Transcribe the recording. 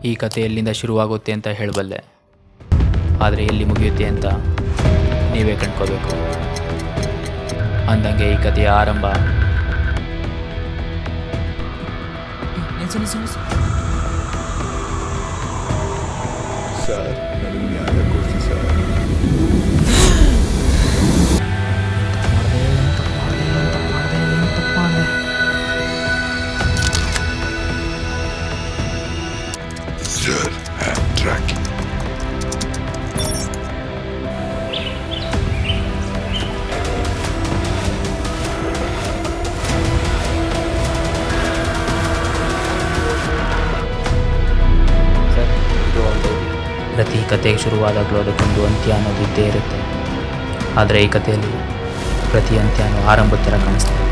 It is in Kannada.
ಈ ಕತೆ ಎಲ್ಲಿಂದ ಶುರುವಾಗುತ್ತೆ ಅಂತ ಹೇಳಬಲ್ಲೆ, ಆದರೆ ಎಲ್ಲಿ ಮುಗಿಯುತ್ತೆ ಅಂತ ನೀವೇ ಕಂಡ್ಕೋಬೇಕು. ಅಂದಂಗೆ ಈ ಕಥೆಯ ಆರಂಭ ಸರ್, ನನಗೆ ನ್ಯಾಯ ಕೊಡಿಸಿ sir. Sir, I'm tracking. Sir, ಇದು ಒಂದು ಪ್ರತಿ ಕತೆಗೆ ಶುರುವಾದಾಗಲೂ ಅದಕ್ಕೊಂದು ಅಂತ್ಯ ಅನ್ನೋದು ಇದ್ದೇ ಇರುತ್ತೆ. ಆದರೆ ಈ ಕಥೆಯಲ್ಲಿ ಪ್ರತಿ ಅಂತ್ಯನೂ ಆರಂಭದ ಥರ ಕಾಣಿಸ್ತದೆ.